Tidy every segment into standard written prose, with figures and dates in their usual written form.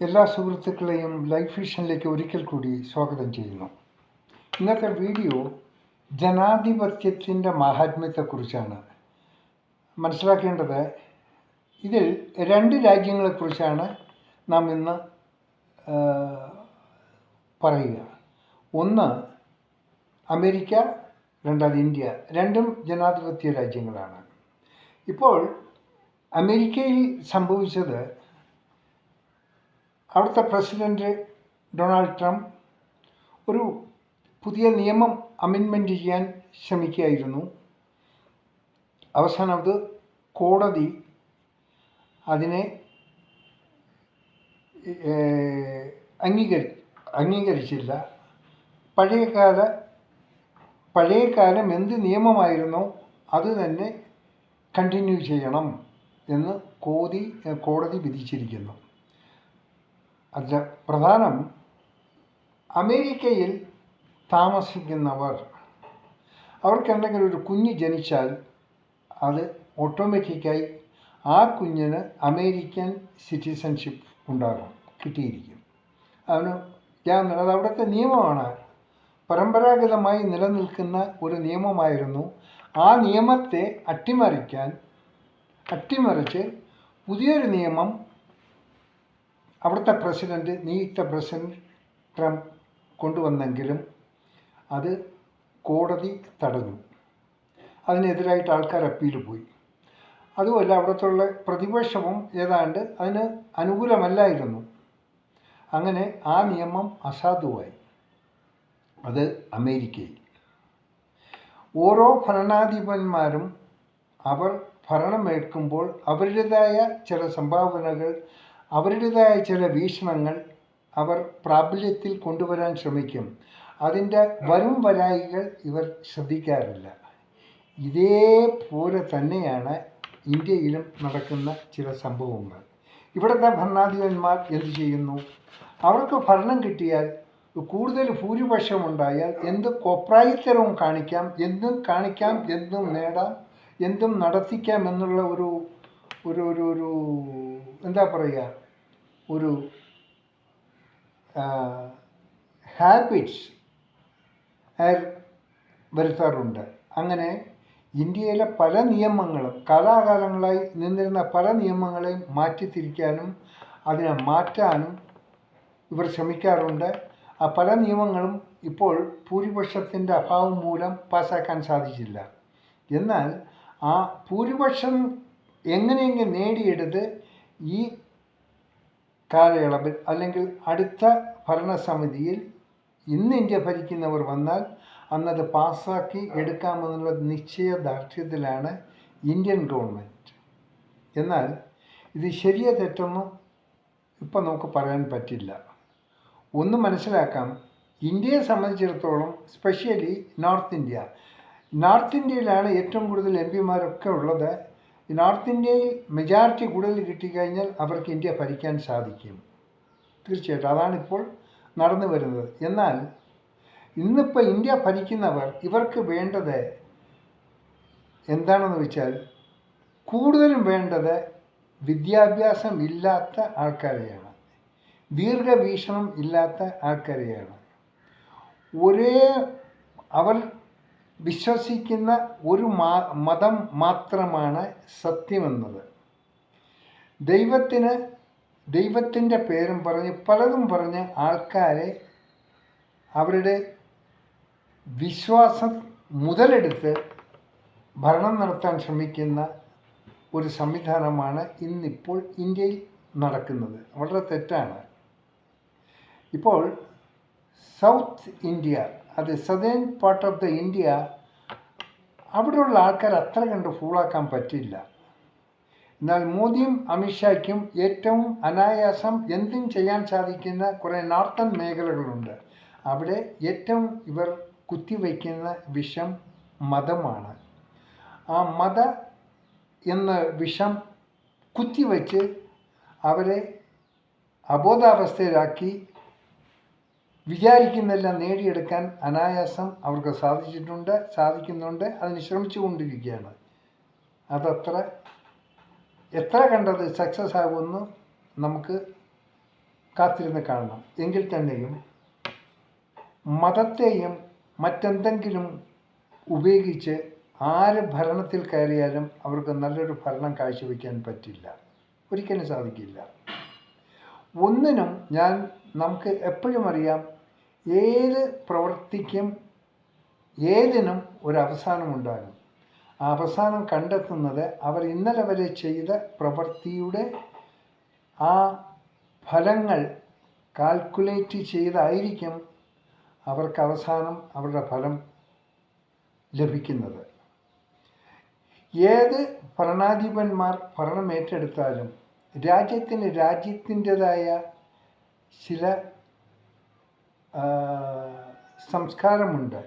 എല്ലാ സുഹൃത്തുക്കളെയും ലൈഫ് വിഷനിലേക്ക് ഒരിക്കൽ കൂടി സ്വാഗതം ചെയ്യുന്നു. ഇന്നത്തെ വീഡിയോ ജനാധിപത്യത്തിൻ്റെ മാഹാത്മ്യത്തെക്കുറിച്ചാണ്. മനസ്സിലാക്കേണ്ടത്, ഇതിൽ രണ്ട് രാജ്യങ്ങളെക്കുറിച്ചാണ് നാം ഇന്ന് പറയുക. ഒന്ന് അമേരിക്ക, രണ്ടാമത് ഇന്ത്യ. രണ്ടും ജനാധിപത്യ രാജ്യങ്ങളാണ്. ഇപ്പോൾ അമേരിക്കയിൽ സംഭവിച്ചത്, അവിടുത്തെ പ്രസിഡൻറ്റ് ഡൊണാൾഡ് ട്രംപ് ഒരു പുതിയ നിയമം അമെൻമെൻറ്റ് ചെയ്യാൻ ശ്രമിക്കുകയായിരുന്നു. അവസാനം അത് കോടതി അതിനെ അംഗീകരിച്ചില്ല. പഴയകാലം എന്ത് നിയമമായിരുന്നോ അത് തന്നെ കണ്ടിന്യൂ ചെയ്യണം എന്ന് കോടതി വിധിച്ചിരിക്കുന്നു. അതിൽ പ്രധാനം, അമേരിക്കയിൽ താമസിക്കുന്നവർ, അവർക്കെന്തെങ്കിലും ഒരു കുഞ്ഞ് ജനിച്ചാൽ അത് ഓട്ടോമാറ്റിക്കായി ആ കുഞ്ഞിന് അമേരിക്കൻ സിറ്റിസൺഷിപ്പ് കിട്ടിയിരിക്കും. അത് അവിടുത്തെ നിയമമാണ്. പരമ്പരാഗതമായി നിലനിൽക്കുന്ന ഒരു നിയമമായിരുന്നു. ആ നിയമത്തെ അട്ടിമറിച്ച് പുതിയൊരു നിയമം അവിടുത്തെ നിയുക്ത പ്രസിഡന്റ് ട്രംപ് കൊണ്ടുവന്നെങ്കിലും അത് കോടതി തടഞ്ഞു. അതിനെതിരായിട്ട് ആൾക്കാർ അപ്പീൽ പോയി. അതുമല്ല, അവിടുത്തെ പ്രതിപക്ഷവും ഏതാണ്ട് അതിന് അനുകൂലമല്ലായിരുന്നു. അങ്ങനെ ആ നിയമം അസാധുവായി. അത് അമേരിക്കയിൽ. ഓരോ ഭരണാധിപന്മാരും അവർ ഭരണമേൽക്കുമ്പോൾ അവരുടേതായ ചില സംഭാവനകൾ, അവരുടേതായ ചില വീക്ഷണങ്ങൾ അവർ പ്രാബല്യത്തിൽ കൊണ്ടുവരാൻ ശ്രമിക്കും. അതിൻ്റെ വരും വരായികൾ ഇവർ ശ്രദ്ധിക്കാറില്ല. ഇതേപോലെ തന്നെയാണ് ഇന്ത്യയിലും നടക്കുന്ന ചില സംഭവങ്ങൾ. ഇവിടുത്തെ ഭരണാധിപന്മാർ എന്ത് ചെയ്യുന്നു? അവർക്ക് ഭരണം കിട്ടിയാൽ, കൂടുതൽ ഭൂരിപക്ഷമുണ്ടായാൽ എന്ത് കോപ്രായത്തരവും കാണിക്കാം, എന്തും നേടാം, എന്തും നടത്തിക്കാം എന്നുള്ള ഒരു എന്താ പറയുക, ഒരു ഹാബിറ്റ്സ് വരുത്താറുണ്ട്. അങ്ങനെ ഇന്ത്യയിലെ പല നിയമങ്ങളും, കാലാകാലങ്ങളായി നിന്നിരുന്ന പല നിയമങ്ങളെയും മാറ്റിത്തിരിക്കാനും അതിനെ മാറ്റാനും ഇവർ ശ്രമിക്കാറുണ്ട്. ആ പല നിയമങ്ങളും ഇപ്പോൾ ഭൂരിപക്ഷത്തിൻ്റെ അഭാവം മൂലം പാസ്സാക്കാൻ സാധിച്ചില്ല. എന്നാൽ ആ ഭൂരിപക്ഷം എങ്ങനെയെങ്കിലും നേടിയെടുത്ത് ഈ കാലയളവിൽ അല്ലെങ്കിൽ അടുത്ത ഭരണസമിതിയിൽ ഇന്ന് ഇന്ത്യ ഭരിക്കുന്നവർ വന്നാൽ അന്നത് പാസ്സാക്കി എടുക്കാമെന്നുള്ള നിശ്ചയദാർഢ്യത്തിലാണ് ഇന്ത്യൻ ഗവൺമെൻറ്. എന്നാൽ ഇത് ശരിയോ തെറ്റൊന്നും ഇപ്പം നമുക്ക് പറയാൻ പറ്റില്ല. ഒന്ന് മനസ്സിലാക്കാം, ഇന്ത്യയെ സംബന്ധിച്ചിടത്തോളം, സ്പെഷ്യലി നോർത്ത് ഇന്ത്യയിലാണ് ഏറ്റവും കൂടുതൽ എം പിമാരൊക്കെ ഉള്ളത്. നോർത്ത് ഇന്ത്യയിൽ മെജോറിറ്റി കൂടുതൽ കിട്ടിക്കഴിഞ്ഞാൽ അവർക്ക് ഇന്ത്യ ഭരിക്കാൻ സാധിക്കും. തീർച്ചയായിട്ടും അതാണിപ്പോൾ നടന്നു വരുന്നത്. എന്നാൽ ഇന്നിപ്പോൾ ഇന്ത്യ ഭരിക്കുന്നവർ, ഇവർക്ക് വേണ്ടത് എന്താണെന്ന് വെച്ചാൽ, കൂടുതലും വേണ്ടത് വിദ്യാഭ്യാസം ഇല്ലാത്ത ആൾക്കാരെയാണ്, ദീർഘവീക്ഷണം ഇല്ലാത്ത ആൾക്കാരെയാണ്. അവർ വിശ്വസിക്കുന്ന ഒരു മതം മാത്രമാണ് സത്യമെന്നത്. ദൈവത്തിൻ്റെ പേരും പറഞ്ഞ് പലതും പറഞ്ഞ് ആൾക്കാരെ അവരുടെ വിശ്വാസം മുതലെടുത്ത് ഭരണം നടത്താൻ ശ്രമിക്കുന്ന ഒരു സംവിധാനമാണ് ഇന്നിപ്പോൾ ഇന്ത്യയിൽ നടക്കുന്നത്. വളരെ തെറ്റാണ്. ഇപ്പോൾ സൗത്ത് ഇന്ത്യ, അത് southern part of the India, അവിടെയുള്ള ആൾക്കാർ അത്ര കണ്ട് ഫൂളാക്കാൻ പറ്റില്ല. എന്നാൽ മോദിയും അമിത്ഷായ്ക്കും ഏറ്റവും അനായാസം എന്തും ചെയ്യാൻ സാധിക്കുന്ന കുറേ നോർത്തേൺ മേഖലകളുണ്ട്. അവിടെ ഏറ്റവും ഇവർ കുത്തിവയ്ക്കുന്ന വിഷം മതമാണ്. ആ എന്ന വിഷം കുത്തിവെച്ച് അവരെ അബോധാവസ്ഥയിലാക്കി വിചാരിക്കുന്നെല്ലാം നേടിയെടുക്കാൻ അനായാസം അവർക്ക് സാധിക്കുന്നുണ്ട്. അതിന് ശ്രമിച്ചുകൊണ്ടിരിക്കുകയാണ്. എത്ര കണ്ടത് സക്സസ് ആകുമെന്ന് നമുക്ക് കാത്തിരുന്ന് കാണണം. എങ്കിൽ തന്നെയും മതത്തെയും മറ്റെന്തെങ്കിലും ഉപയോഗിച്ച് ആര് ഭരണത്തിൽ കയറിയാലും അവർക്ക് നല്ലൊരു ഭരണം കാഴ്ചവെക്കാൻ പറ്റില്ല, ഒരിക്കലും സാധിക്കില്ല. ഒന്നിനും നമുക്ക് എപ്പോഴും അറിയാം, ഏത് പ്രവൃത്തിക്കും ഏതിനും ഒരവസാനമുണ്ടാകും. ആ അവസാനം കണ്ടെത്തുന്നത് അവർ ഇന്നലെ വരെ ചെയ്ത പ്രവൃത്തിയുടെ ആ ഫലങ്ങൾ കാൽക്കുലേറ്റ് ചെയ്തായിരിക്കും അവർക്ക് അവസാനം അവരുടെ ഫലം ലഭിക്കുന്നത്. ഏത് ഭരണാധിപന്മാർ ഭരണം ഏറ്റെടുത്താലും രാജ്യത്തിൻ്റെതായ ചില സംസ്കാരമുണ്ട്.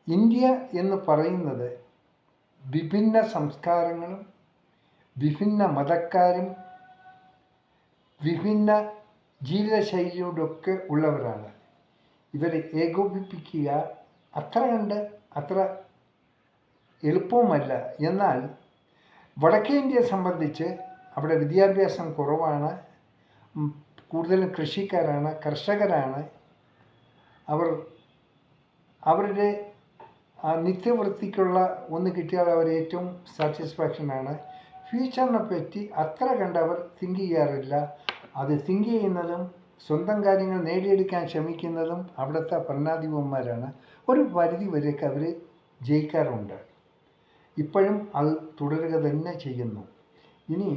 ഇന്ത്യ എന്ന് പറയുന്നത് വിഭിന്ന സംസ്കാരങ്ങളും വിഭിന്ന മതക്കാരും വിഭിന്ന ജീവിതശൈലിയോടൊക്കെ ഉള്ളവരാണ്. ഇവരെ ഏകോപിപ്പിക്കുക അത്ര എളുപ്പവുമല്ല. എന്നാൽ വടക്കേ ഇന്ത്യയെ സംബന്ധിച്ച് അവിടെ വിദ്യാഭ്യാസം കുറവാണ്, കൂടുതലും കൃഷിക്കാരാണ്, കർഷകരാണ്. അവരുടെ നിത്യവൃത്തിക്കുള്ള ഒന്ന് കിട്ടിയാൽ അവർ ഏറ്റവും സാറ്റിസ്ഫാക്ഷനാണ്. ഫ്യൂച്ചറിനെ പറ്റി അത്ര കണ്ടവർ തിങ്ക് ചെയ്യാറില്ല. അത് തിങ്ക് ചെയ്യുന്നതും സ്വന്തം കാര്യങ്ങൾ നേടിയെടുക്കാൻ ശ്രമിക്കുന്നതും അവിടുത്തെ ഭരണാധിപന്മാരാണ്. ഒരു പരിധി വരെയൊക്കെ അവർ ജയിക്കാറുണ്ട്. ഇപ്പോഴും അത് തുടരുക തന്നെ ചെയ്യുന്നു. ഇനി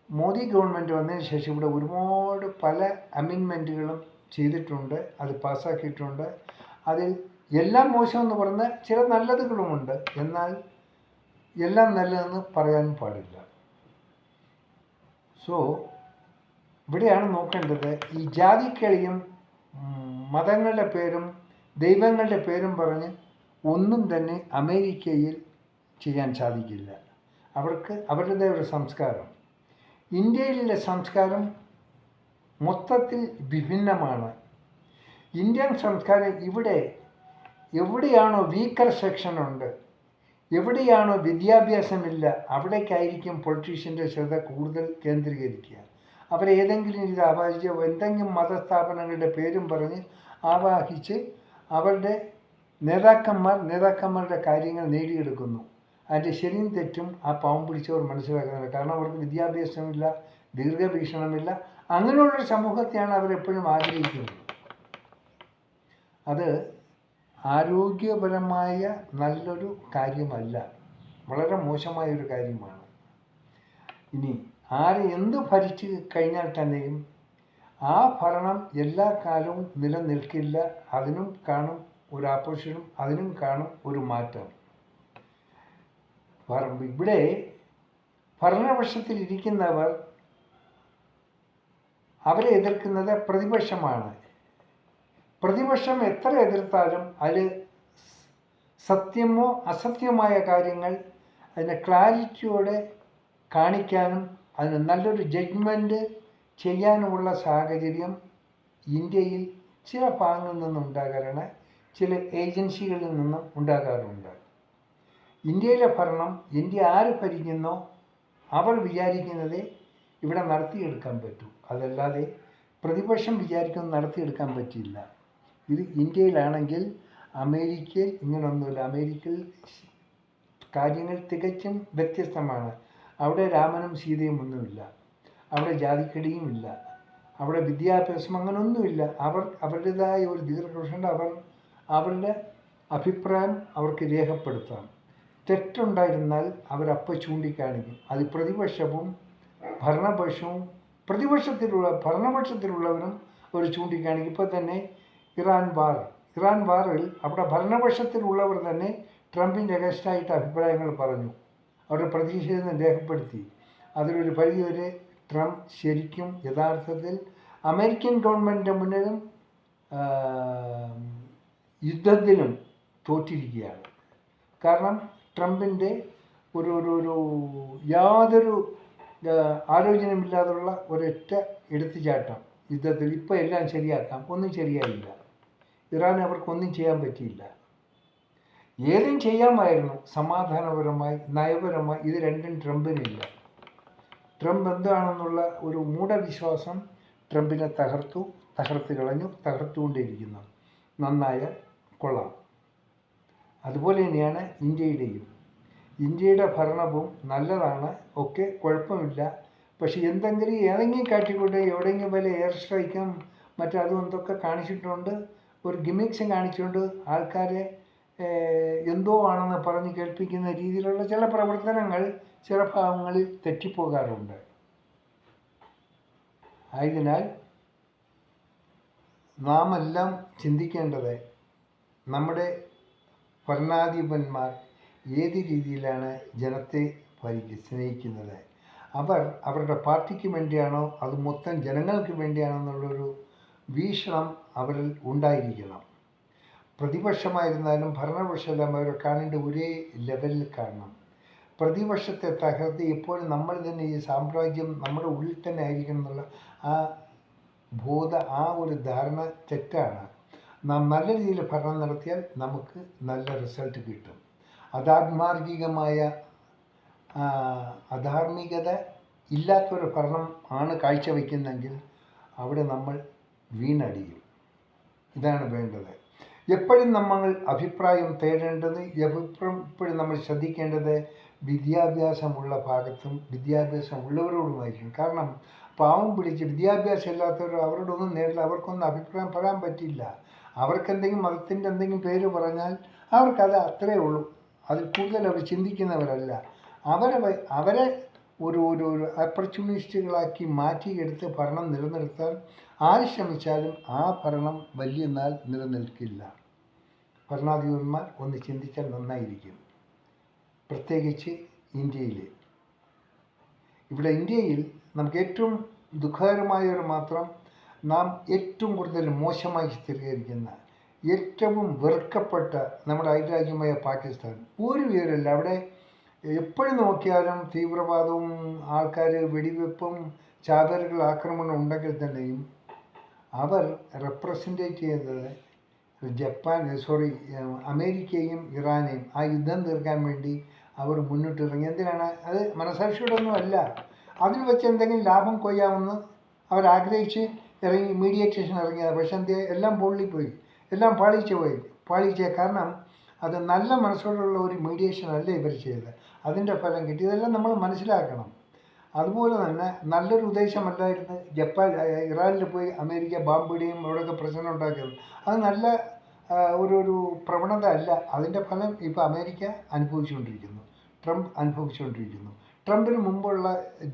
മോദി ഗവൺമെൻറ് വന്നതിന് ശേഷം ഇവിടെ ഒരുപാട് പല അമെൻമെൻറ്റുകളും ചെയ്തിട്ടുണ്ട്, അത് പാസ്സാക്കിയിട്ടുണ്ട്. അതിൽ എല്ലാം മോശമെന്ന് പറഞ്ഞാൽ ചില നല്ലതുകളുമുണ്ട്, എന്നാൽ എല്ലാം നല്ലതെന്ന് പറയാൻ പാടില്ല. സോ ഇവിടെയാണ് നോക്കേണ്ടത്. ഈ ജാതിക്കളിയും മതങ്ങളുടെ പേരും ദൈവങ്ങളുടെ പേരും പറഞ്ഞ് ഒന്നും തന്നെ അമേരിക്കയിൽ ചെയ്യാൻ സാധിക്കില്ല. അവർക്ക് അവരുടേതായ ഒരു സംസ്കാരം. ഇന്ത്യയിലെ സംസ്കാരം മൊത്തത്തിൽ വിഭിന്നമാണ്. ഇന്ത്യൻ സംസ്കാരം എവിടെയാണോ വീക്കർ സെക്ഷൻ ഉണ്ട്, എവിടെയാണോ വിദ്യാഭ്യാസമില്ല, അവിടേക്കായിരിക്കും പൊളിറ്റീഷ്യൻ്റെ ശ്രദ്ധ കൂടുതൽ കേന്ദ്രീകരിക്കുക. അവരേതെങ്കിലും ഇത് ആവാഹിച്ച് എന്തെങ്കിലും മതസ്ഥാപനങ്ങളുടെ പേരും പറഞ്ഞ് ആവാഹിച്ച് അവരുടെ നേതാക്കന്മാരുടെ കാര്യങ്ങൾ നേടിയെടുക്കുന്നു. അതിൻ്റെ ശരിയും തെറ്റും ആ പാവം പിടിച്ചവർ മനസ്സിലാക്കുന്നില്ല. കാരണം അവർക്ക് വിദ്യാഭ്യാസമില്ല, ദീർഘവീക്ഷണമില്ല. അങ്ങനെയുള്ളൊരു സമൂഹത്തെയാണ് അവരെപ്പോഴും ആഗ്രഹിക്കുന്നത്. അത് ആരോഗ്യപരമായ നല്ലൊരു കാര്യമല്ല, വളരെ മോശമായൊരു കാര്യമാണ്. ഇനി ആര് എന്ത് ഭരിച്ചു കഴിഞ്ഞാൽ തന്നെയും ആ ഭരണം എല്ലാ കാലവും നിലനിൽക്കില്ല. അതിനും കാണും ഒരു ആപ്പോസിഷനും, അതിനും കാണും ഒരു മാറ്റം. ഇവിടെ ഭരണപക്ഷത്തിലിരിക്കുന്നവർ അവരെ എതിർക്കുന്നത് പ്രതിപക്ഷമാണ്. പ്രതിപക്ഷം എത്ര എതിർത്താലും അതിൽ സത്യമോ അസത്യമായ കാര്യങ്ങൾ അതിനെ ക്ലാരിറ്റിയോടെ കാണിക്കാനും അതിന് നല്ലൊരു ജഡ്ജ്മെൻറ്റ് ചെയ്യാനുമുള്ള സാഹചര്യം ഇന്ത്യയിൽ ചില ഭാഗങ്ങളിൽ നിന്നും ഉണ്ടാകാറാണ്, ചില ഏജൻസികളിൽ നിന്നും ഉണ്ടാകാറുണ്ട്. ഇന്ത്യയിലെ ഭരണം ഇന്ത്യ ആര് ഭരിക്കുന്നോ അവർ വിചാരിക്കുന്നതേ ഇവിടെ നടത്തിയെടുക്കാൻ പറ്റൂ, അതല്ലാതെ പ്രതിപക്ഷം വിചാരിക്കുന്നത് നടത്തിയെടുക്കാൻ പറ്റില്ല. ഇത് ഇന്ത്യയിലാണെങ്കിൽ അമേരിക്കയിൽ ഇങ്ങനൊന്നുമില്ല. അമേരിക്കയിൽ കാര്യങ്ങൾ തികച്ചും വ്യത്യസ്തമാണ്. അവിടെ രാമനും സീതയും ഒന്നുമില്ല, അവിടെ ജാതിക്കടിയും ഇല്ല, അവിടെ വിദ്യാഭ്യാസം അങ്ങനൊന്നുമില്ല. അവരുടേതായ ഒരു ദീർഘദൃഷ്ടിയുണ്ട്. അവരുടെ അഭിപ്രായം അവർക്ക് രേഖപ്പെടുത്താം. തെറ്റുണ്ടായിരുന്നാൽ അവരപ്പോൾ ചൂണ്ടിക്കാണിക്കും. അത് പ്രതിപക്ഷവും ഭരണപക്ഷവും ഭരണപക്ഷത്തിലുള്ളവരും അവർ ചൂണ്ടിക്കാണിക്കും. ഇപ്പോൾ തന്നെ ഇറാൻ വാറിൽ അവിടെ ഭരണപക്ഷത്തിലുള്ളവർ തന്നെ ട്രംപിൻ്റെ അഗസ്റ്റായിട്ട് അഭിപ്രായങ്ങൾ പറഞ്ഞു, അവരുടെ പ്രതിഷേധം രേഖപ്പെടുത്തി. അതിലൊരു പരിധിവരെ ട്രംപ് ശരിക്കും യഥാർത്ഥത്തിൽ അമേരിക്കൻ ഗവൺമെൻറ്റിൻ്റെ മുന്നിലും യുദ്ധത്തിലും തോറ്റിരിക്കുകയാണ്. കാരണം ട്രംപിൻ്റെ ഒരു യാതൊരു ആലോചനയുമില്ലാതുള്ള ഒരൊറ്റ എടുത്തുചാട്ടം യുദ്ധത്തിൽ. ഇപ്പോൾ എല്ലാം ശരിയാക്കാം, ഒന്നും ശരിയായില്ല. ഇറാൻ അവർക്കൊന്നും ചെയ്യാൻ പറ്റിയില്ല. ഏതും ചെയ്യാമായിരുന്നു സമാധാനപരമായി, നയപരമായി. ഇത് രണ്ടും ട്രംപിനില്ല. ട്രംപ് എന്താണെന്നുള്ള ഒരു മൂഢവിശ്വാസം ട്രംപിനെ തകർത്ത് കളഞ്ഞു, തകർത്തുകൊണ്ടേയിരിക്കുന്നു. നന്നായാൽ കൊള്ളാം. അതുപോലെ തന്നെയാണ് ഇന്ത്യയുടെ ഭരണവും നല്ലതാണ്, ഒക്കെ കുഴപ്പമില്ല. പക്ഷെ എന്തെങ്കിലും ഏതെങ്കിലും കാട്ടിക്കൂടെ എവിടെയെങ്കിലും വല്ല എയർ സ്ട്രൈക്കും മറ്റതും എന്തൊക്കെ കാണിച്ചിട്ടുണ്ട്, ഒരു ഗിമിക്സും കാണിച്ചുകൊണ്ട് ആൾക്കാരെ എന്തോ ആണെന്ന് പറഞ്ഞ് കേൾപ്പിക്കുന്ന രീതിയിലുള്ള ചില പ്രവർത്തനങ്ങൾ ചില ഭാഗങ്ങളിൽ തെറ്റിപ്പോകാറുണ്ട്. ആയതിനാൽ നാം എല്ലാം ചിന്തിക്കേണ്ടത് നമ്മുടെ ഭരണാധിപന്മാർ ഏത് രീതിയിലാണ് ജനത്തെ സ്നേഹിക്കുന്നത്. അവരുടെ പാർട്ടിക്ക് വേണ്ടിയാണോ അത് മൊത്തം ജനങ്ങൾക്ക് വേണ്ടിയാണോ എന്നുള്ളൊരു വീക്ഷണം അവരിൽ ഉണ്ടായിരിക്കണം. പ്രതിപക്ഷമായിരുന്നാലും ഭരണപക്ഷമെല്ലാം അവരെ കാണേണ്ട ഒരേ ലെവലിൽ കാണണം. പ്രതിപക്ഷത്തെ തകർത്ത് എപ്പോഴും നമ്മൾ തന്നെ ഈ സാമ്രാജ്യം നമ്മുടെ ഉള്ളിൽ തന്നെ ആയിരിക്കണം എന്നുള്ള ആ ഒരു ധാരണ തെറ്റാണ്. നാം നല്ല രീതിയിൽ ഭരണം നടത്തിയാൽ നമുക്ക് നല്ല റിസൾട്ട് കിട്ടും. അധാർമികത ഇല്ലാത്തൊരു ഭരണം ആണ് കാഴ്ചവെക്കുന്നെങ്കിൽ അവിടെ നമ്മൾ വീണടിയും. ഇതാണ് വേണ്ടത്. എപ്പോഴും നമ്മൾ അഭിപ്രായം തേടേണ്ടത്, എപ്പോഴും നമ്മൾ ശ്രദ്ധിക്കേണ്ടത് വിദ്യാഭ്യാസമുള്ള ഭാഗത്തും വിദ്യാഭ്യാസമുള്ളവരോടുമായിരിക്കും. കാരണം പാവം പിടിച്ച് വിദ്യാഭ്യാസം ഇല്ലാത്തവർ അവരോടൊന്നും നേരില്ല, അവർക്കൊന്നും അഭിപ്രായം പറയാൻ പറ്റില്ല. അവർക്കെന്തെങ്കിലും മതത്തിൻ്റെ എന്തെങ്കിലും പേര് പറഞ്ഞാൽ അവർക്കത് അത്രയേ ഉള്ളൂ. അതിൽ കൂടുതൽ അവർ ചിന്തിക്കുന്നവരല്ല. അവരെ ഒരു ഓപ്പർച്യൂണിസ്റ്റുകളാക്കി മാറ്റിയെടുത്ത് ഭരണം നിലനിർത്താൻ ആര് ശ്രമിച്ചാലും ആ ഭരണം വലിയ നാൾ നിലനിൽക്കില്ല. ഭരണാധിപന്മാർ ഒന്ന് ചിന്തിച്ചാൽ നന്നായിരിക്കും. പ്രത്യേകിച്ച് ഇന്ത്യയിൽ നമുക്ക് ഏറ്റവും ദുഃഖകരമായൊരു മാത്രം നാം ഏറ്റവും കൂടുതൽ മോശമായി ചിത്രീകരിക്കുന്ന, ഏറ്റവും വെറുക്കപ്പെട്ട നമ്മുടെ അയൽരാജ്യമായ പാകിസ്ഥാൻ ഒരു വിവരമില്ല. അവിടെ എപ്പോഴും നോക്കിയാലും തീവ്രവാദവും ആൾക്കാർ വെടിവെപ്പും ചാവേറുകൾ ആക്രമണം ഉണ്ടെങ്കിൽ തന്നെയും അവർ റെപ്രസെൻറ്റേറ്റ് ചെയ്യുന്നത് അമേരിക്കയും ഇറാനെയും ആ യുദ്ധം തീർക്കാൻ വേണ്ടി അവർ മുന്നിട്ടിറങ്ങി. എന്തിനാണ്? അത് മനസാക്ഷിയോടൊന്നും അല്ല, അതിൽ വെച്ച് എന്തെങ്കിലും ലാഭം കൊയ്യാമെന്ന് അവരാഗ്രഹിച്ച് ഇറങ്ങി മീഡിയേറ്റേഷൻ ഇറങ്ങിയത്. പക്ഷെ എല്ലാം പൊള്ളിപ്പോയി, എല്ലാം പാളിച്ച കാരണം അത് നല്ല മനസ്സോടുള്ള ഒരു മീഡിയേഷൻ അല്ല ഇവർ ചെയ്തത്. അതിൻ്റെ ഫലം കിട്ടി. ഇതെല്ലാം നമ്മൾ മനസ്സിലാക്കണം. അതുപോലെ തന്നെ നല്ലൊരു ഉദ്ദേശമല്ലായിരുന്നു ഇറാനിൽ പോയി അമേരിക്ക ബാമ്പിടുകയും അവിടെയൊക്കെ പ്രശ്നം ഉണ്ടാക്കിയത്. അത് നല്ല ഒരു പ്രവണത അല്ല. അതിൻ്റെ ഫലം ഇപ്പോൾ അമേരിക്ക അനുഭവിച്ചുകൊണ്ടിരിക്കുന്നു, ട്രംപ് അനുഭവിച്ചുകൊണ്ടിരിക്കുന്നു. ട്രംപിന് മുമ്പുള്ള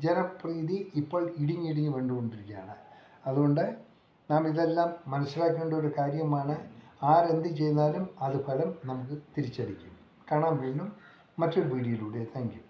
ജനപ്രീതി ഇപ്പോൾ ഇടിഞ്ഞിടിഞ്ഞ് വീണ്ടുകൊണ്ടിരിക്കുകയാണ്. അതുകൊണ്ട് നാം ഇതെല്ലാം മനസ്സിലാക്കേണ്ട ഒരു കാര്യമാണ്. ആരെന്ത് ചെയ്താലും അത് ഫലം നമുക്ക് തിരിച്ചടിക്കും. കാണാൻ വീണ്ടും മറ്റൊരു വീഡിയോയിലൂടെ. Thank you.